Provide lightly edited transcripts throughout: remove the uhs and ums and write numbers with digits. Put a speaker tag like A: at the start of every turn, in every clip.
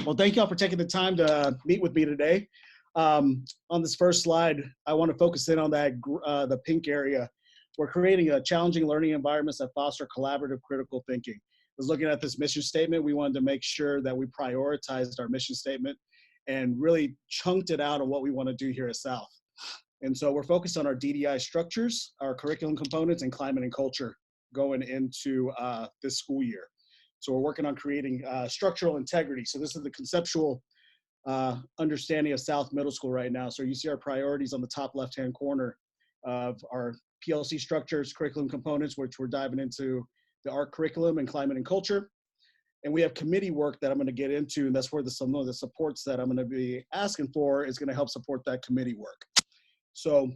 A: Well, thank y'all for taking the time to meet with me today. On this first slide, I want to focus in on that the pink area. We're creating a challenging learning environments that foster collaborative critical thinking. I was looking at this mission statement. We wanted to make sure that we prioritized our mission statement and really chunked it out on what we want to do here at South. And so we're focused on our DDI structures, our curriculum components, and climate and culture going into this school year. So we're working on creating structural integrity. So this is the conceptual understanding of South Middle School right now. So you see our priorities on the top left-hand corner of our PLC structures, curriculum components, which we're diving into the ARC curriculum and climate and culture. And we have committee work that I'm going to get into, and that's where some of the supports that I'm going to be asking for is going to help support that committee work. So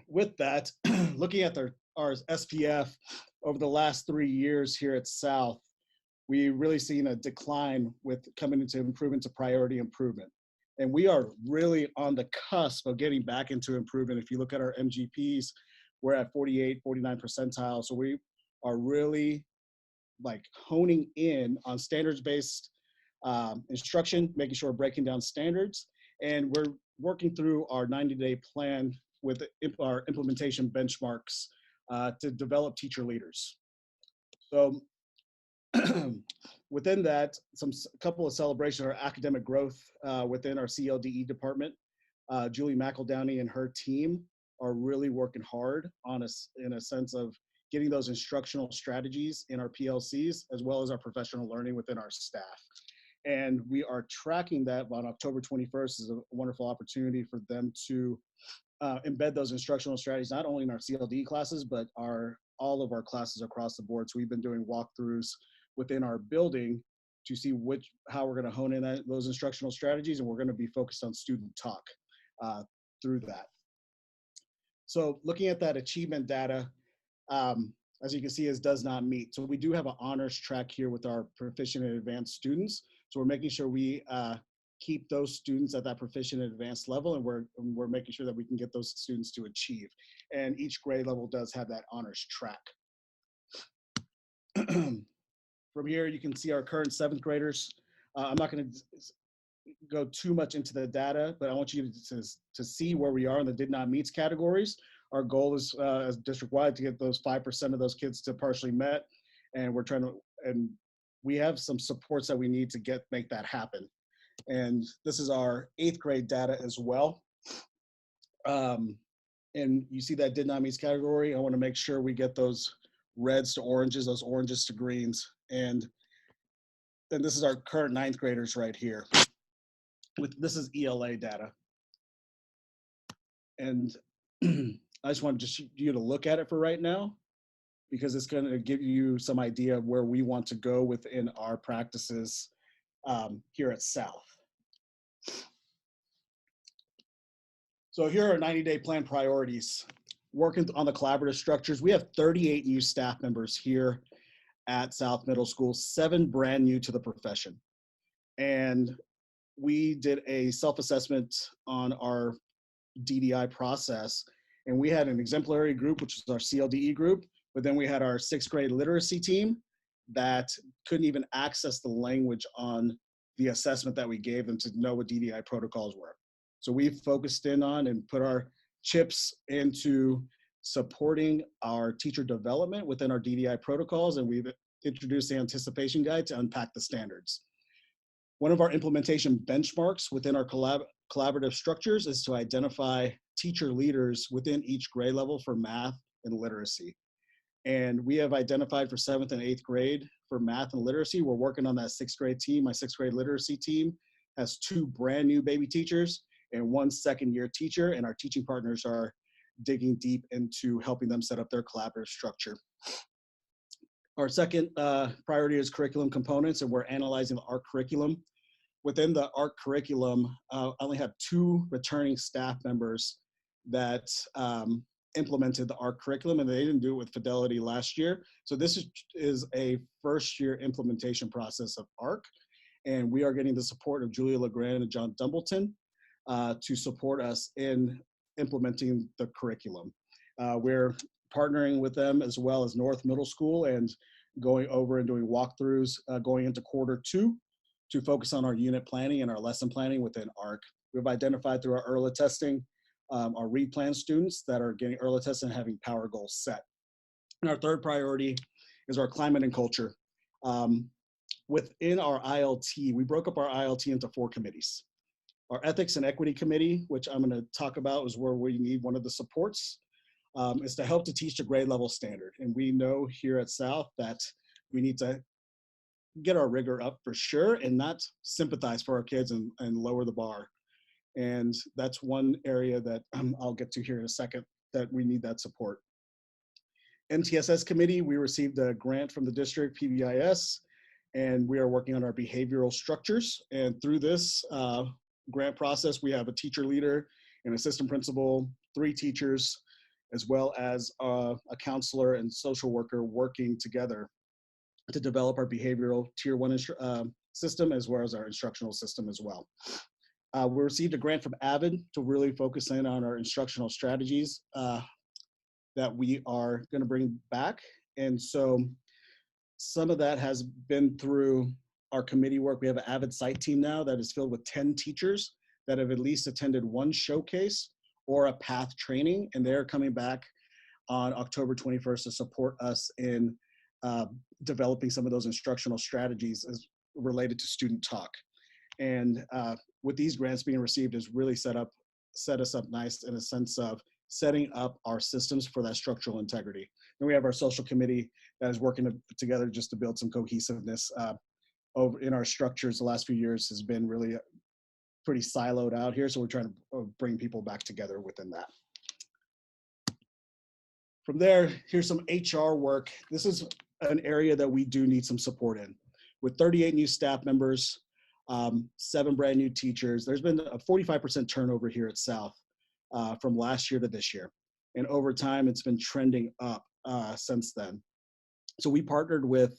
A: with that, looking at our SPF over the last 3 years here at South, we really seen a decline with coming into improvement to priority improvement. And we are really on the cusp of getting back into improvement. If you look at our MGPs, we're at 48, 49 percentile. So we are really like honing in on standards-based instruction, making sure we're breaking down standards. And we're working through our 90-day plan with our implementation benchmarks to develop teacher leaders. So within that, a couple of celebrations are academic growth within our CLDE department. Julie McEldowney and her team are really working hard on us in a sense of getting those instructional strategies in our PLCs, as well as our professional learning within our staff. And we are tracking that on October 21st is a wonderful opportunity for them to embed those instructional strategies, not only in our CLD classes, but all of our classes across the board. So we've been doing walkthroughs within our building to see how we're going to hone in those instructional strategies, and we're going to be focused on student talk through that. So looking at that achievement data, as you can see, it does not meet. So we do have an honors track here with our proficient and advanced students. So we're making sure we keep those students at that proficient and advanced level, and we're making sure that we can get those students to achieve. And each grade level does have that honors track. From here, you can see our current 7th graders. I'm not going to go too much into the data, but I want you to see where we are in the did not meets categories. Our goal is as district-wide to get those 5% of those kids to partially met, and we're trying to, and we have some supports that we need to make that happen. And this is our 8th grade data as well. And you see that did not meets category. I want to make sure we get those reds to oranges, those oranges to greens. And then this is our current 9th graders right here. This is ELA data. And I just want you to look at it for right now, because it's going to give you some idea of where we want to go within our practices here at South. So here are 90-day plan priorities. Working on the collaborative structures, we have 38 new staff members here at South Middle School, 7 brand new to the profession. And we did a self-assessment on our DDI process, and we had an exemplary group, which is our CLDE group, but then we had our 6th grade literacy team that couldn't even access the language on the assessment that we gave them to know what DDI protocols were. So we focused in on and put our chips into supporting our teacher development within our DDI protocols, and we've introduced the anticipation guide to unpack the standards. One of our implementation benchmarks within our collaborative structures is to identify teacher leaders within each grade level for math and literacy. And we have identified for 7th and 8th grade for math and literacy. We're working on that 6th grade team. My 6th grade literacy team has 2 brand new baby teachers and 1 second-year teacher, and our teaching partners are digging deep into helping them set up their collaborative structure. Our second priority is curriculum components, and we're analyzing the ARC curriculum. Within the ARC curriculum, I only have 2 returning staff members that implemented the ARC curriculum, and they didn't do it with fidelity last year. So this is a first-year implementation process of ARC, and we are getting the support of Julia LeGrand and John Dumbleton to support us in implementing the curriculum. We're partnering with them as well as North Middle School and going over and doing walkthroughs going into Q2 to focus on our unit planning and our lesson planning within ARC. We've identified through our ERLA testing, our REPLAN students that are getting ERLA tested and having power goals set. And our third priority is our climate and culture. Within our ILT, we broke up our ILT into 4 committees. Our Ethics and Equity Committee, which I'm gonna talk about, is where we need one of the supports, is to help to teach the grade level standard. And we know here at South that we need to get our rigor up for sure and not sympathize for our kids and lower the bar. And that's one area that I'll get to here in a second, that we need that support. MTSS committee, we received a grant from the district, PBIS, and we are working on our behavioral structures. And through this grant process, we have a teacher leader, an assistant principal, 3 teachers, as well as a counselor and social worker working together to develop our behavioral tier 1 system, as well as our instructional system as well. We received a grant from AVID to really focus in on our instructional strategies that we are going to bring back. And so some of that has been through our committee work. We have an AVID site team now that is filled with 10 teachers that have at least attended 1 showcase or a PATH training, and they're coming back on October 21st to support us in developing some of those instructional strategies as related to student talk. And with these grants being received, has really set us up nice in a sense of setting up our systems for that structural integrity. And we have our social committee that is working together just to build some cohesiveness over in our structures. The last few years has been really pretty siloed out here, so we're trying to bring people back together within that. From there, here's some HR work. This is an area that we do need some support in. With 38 new staff members, 7 brand new teachers, there's been a 45% turnover here at South from last year to this year. And over time, it's been trending up since then. So we partnered with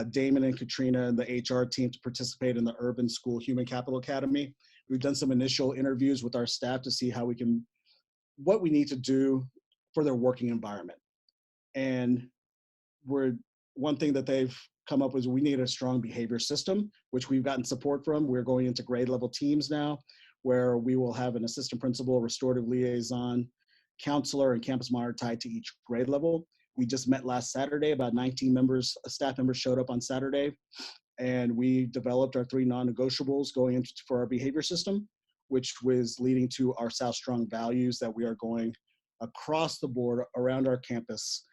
A: Damon and Katrina and the HR team to participate in the Urban School Human Capital Academy. We've done some initial interviews with our staff to see how we can, what we need to do for their working environment. And one thing that they've come up with is we need a strong behavior system, which we've gotten support from. We're going into grade level teams now, where we will have an assistant principal, restorative liaison, counselor, and campus monitor tied to each grade level. We just met last Saturday. About 19 staff members showed up on Saturday, and we developed our 3 non-negotiables going into for our behavior system, which was leading to our South Strong values that we are going across the board around our campus.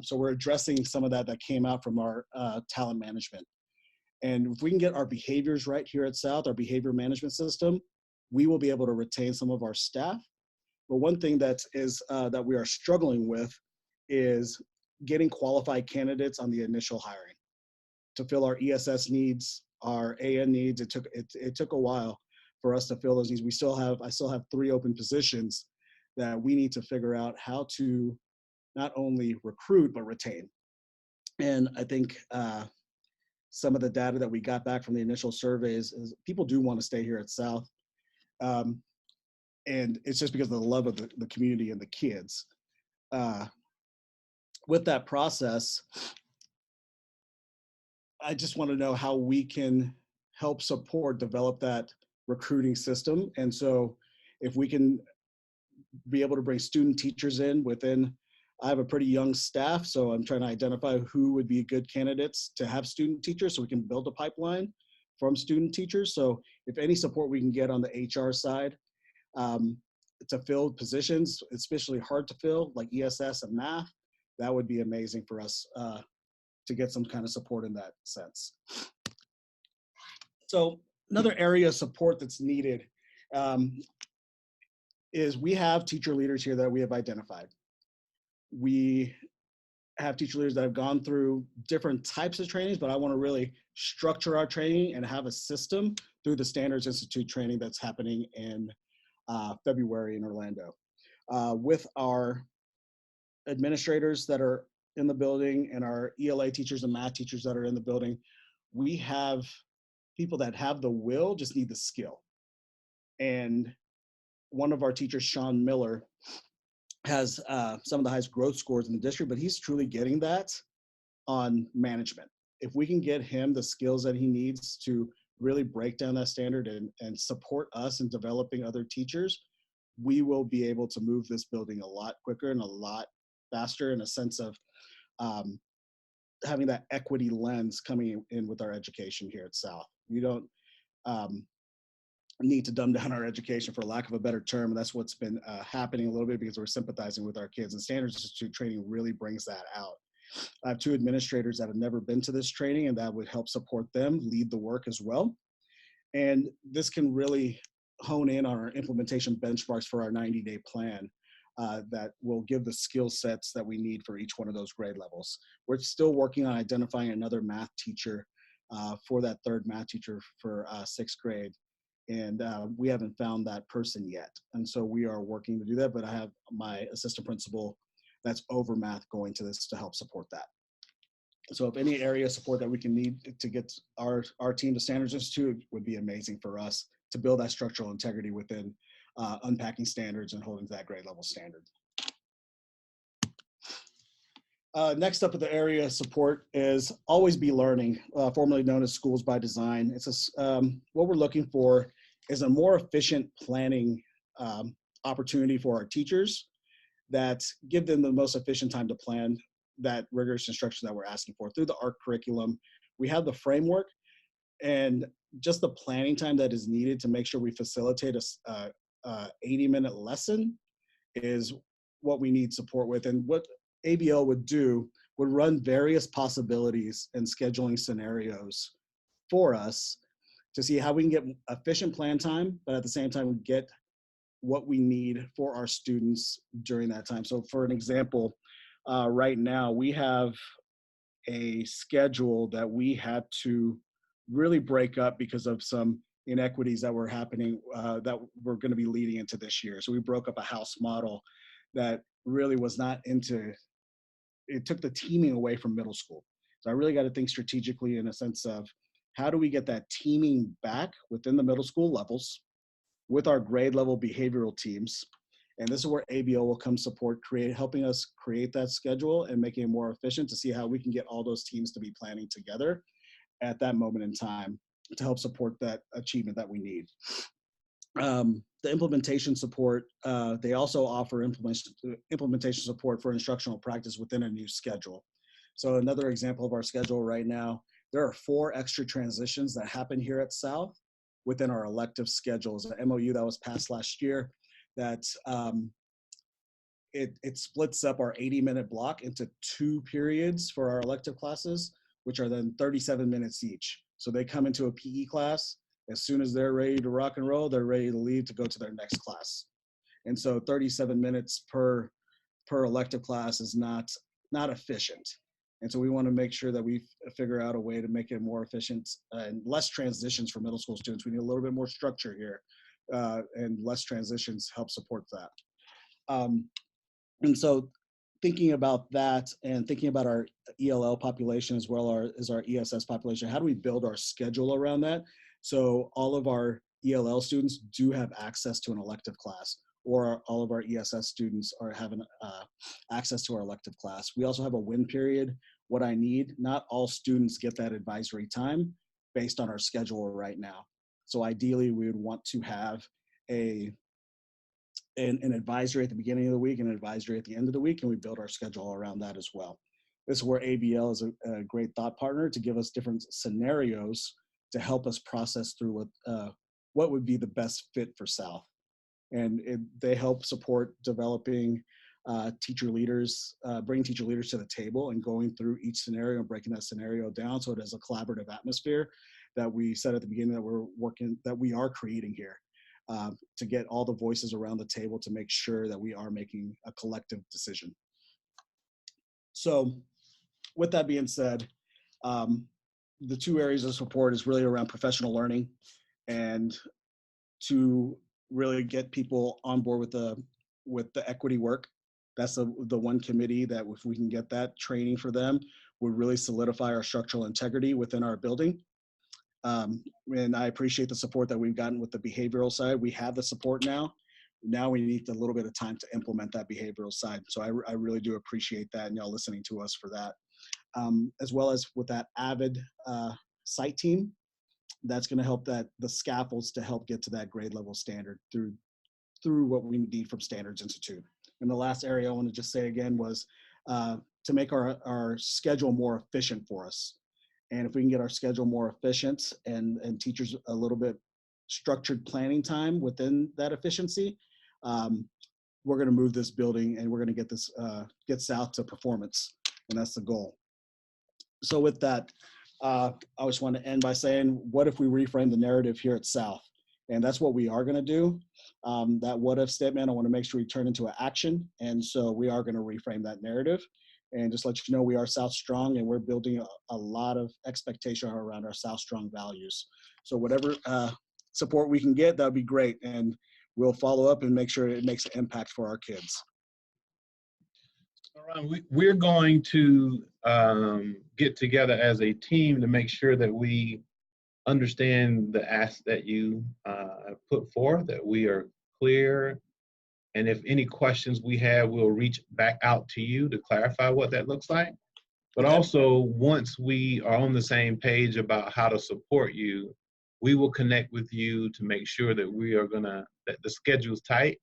A: So we're addressing some of that came out from our talent management. And if we can get our behaviors right here at South, our behavior management system, we will be able to retain some of our staff. But one thing that we are struggling with is getting qualified candidates on the initial hiring to fill our ESS needs, our AN needs. It took a while for us to fill those needs. I still have 3 open positions that we need to figure out how to not only recruit, but retain. And I think some of the data that we got back from the initial surveys is people do want to stay here at South. And it's just because of the love of the community and the kids. With that process, I just want to know how we can help support, develop that recruiting system. And so if we can be able to bring student teachers in within, I have a pretty young staff, so I'm trying to identify who would be good candidates to have student teachers so we can build a pipeline from student teachers. So if any support we can get on the HR side to fill positions, especially hard to fill, like ESS and math, that would be amazing for us to get some kind of support in that sense. So another area of support that's needed is we have teacher leaders here that we have identified. We have teacher leaders that have gone through different types of trainings, but I want to really structure our training and have a system through the Standards Institute training that's happening in February in Orlando. With our administrators that are in the building and our ELA teachers and math teachers that are in the building, we have people that have the will, just need the skill. And one of our teachers, Sean Miller, has some of the highest growth scores in the district, but he's truly getting that on management. If we can get him the skills that he needs to really break down that standard and support us in developing other teachers, we will be able to move this building a lot quicker and a lot faster in a sense of um, having that equity lens coming in with our education here at South. We don't um, need to dumb down our education, for lack of a better term. And that's what's been happening a little bit because we're sympathizing with our kids. And Standards Institute training really brings that out. I have two administrators that have never been to this training, and that would help support them lead the work as well. And this can really hone in on our implementation benchmarks for our 90-day plan that will give the skill sets that we need for each one of those grade levels. We're still working on identifying another math teacher for that third math teacher for sixth grade. And we haven't found that person yet. And so we are working to do that, but I have my assistant principal that's over math going to this to help support that. So if any area of support that we can need to get our team to Standards Institute would be amazing for us to build that structural integrity within unpacking standards and holding to that grade level standard. Next up at the area of support is Always Be Learning, formerly known as Schools by Design. It's what we're looking for is a more efficient planning opportunity for our teachers that give them the most efficient time to plan that rigorous instruction that we're asking for. Through the ARC curriculum, we have the framework and just the planning time that is needed to make sure we facilitate a 80-minute lesson is what we need support with. And what ABL would do would run various possibilities and scheduling scenarios for us to see how we can get efficient plan time, but at the same time get what we need for our students during that time. So for an example, right now we have a schedule that we had to really break up because of some inequities that were happening that were going to be leading into this year. So we broke up a house model that really was not into, it took the teaming away from middle school. So I really got to think strategically in a sense of how do we get that teaming back within the middle school levels with our grade level behavioral teams. And this is where ABL will come support, helping us create that schedule and making it more efficient to see how we can get all those teams to be planning together at that moment in time to help support that achievement that we need. The implementation support, they also offer implementation support for instructional practice within a new schedule. So another example of our schedule right now, there are 4 extra transitions that happen here at South within our elective schedules. An MOU that was passed last year that it splits up our 80-minute block into 2 periods for our elective classes, which are then 37 minutes each. So they come into a PE class. As soon as they're ready to rock and roll, they're ready to leave to go to their next class. And so 37 minutes per elective class is not efficient. And so we want to make sure that we figure out a way to make it more efficient and less transitions for middle school students. We need a little bit more structure here, and less transitions help support that. And so thinking about that and thinking about our ELL population as well as our ESS population, how do we build our schedule around that? So all of our ELL students do have access to an elective class, or all of our ESS students are having access to our elective class. We also have a win period, what I need. Not all students get that advisory time based on our schedule right now. So ideally, we would want to have an advisory at the beginning of the week and an advisory at the end of the week, and we build our schedule around that as well. This is where ABL is a great thought partner to give us different scenarios to help us process through what would be the best fit for South. And they help support developing teacher leaders, bring teacher leaders to the table and going through each scenario and breaking that scenario down so it is a collaborative atmosphere that we said at the beginning that we are creating here to get all the voices around the table to make sure that we are making a collective decision. So with that being said, the 2 areas of support is really around professional learning and to really get people on board with the equity work. That's the one committee that if we can get that training for them would really solidify our structural integrity within our building. And I appreciate the support that we've gotten with the behavioral side. We have the support now. Now we need a little bit of time to implement that behavioral side. So I really do appreciate that and y'all listening to us for that. As well as with that AVID site team, That's going to help the scaffolds to help get to that grade level standard through what we need from Standards Institute. And the last area I want to just say again was to make our schedule more efficient for us. And if we can get our schedule more efficient and teachers a little bit structured planning time within that efficiency, we're going to move this building and we're going to get South to performance. And that's the goal. So with that, I just want to end by saying, what if we reframe the narrative here at South? And that's what we are going to do. That what if statement, I want to make sure we turn into an action. And so we are going to reframe that narrative and just let you know we are South Strong, and we're building a lot of expectation around our South Strong values. So whatever support we can get, that would be great. And we'll follow up and make sure it makes an impact for our kids.
B: All right, we're going to get together as a team to make sure that we understand the ask that you have put forth, that we are clear. And if any questions we have, we'll reach back out to you to clarify what that looks like. But also, once we are on the same page about how to support you, we will connect with you to make sure that that the schedule's tight,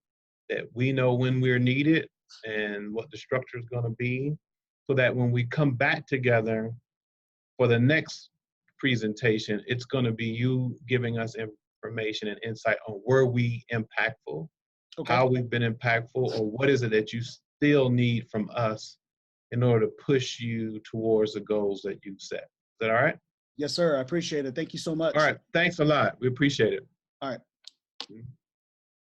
B: that we know when we're needed and what the structure is going to be, so that when we come back together for the next presentation, it's going to be you giving us information and insight on where we impactful, how we've been impactful, or what is it that you still need from us in order to push you towards the goals that you've set. Is that all right?
A: Yes, sir. I appreciate it. Thank you so much.
B: All right. Thanks a lot. We appreciate it.
A: All right.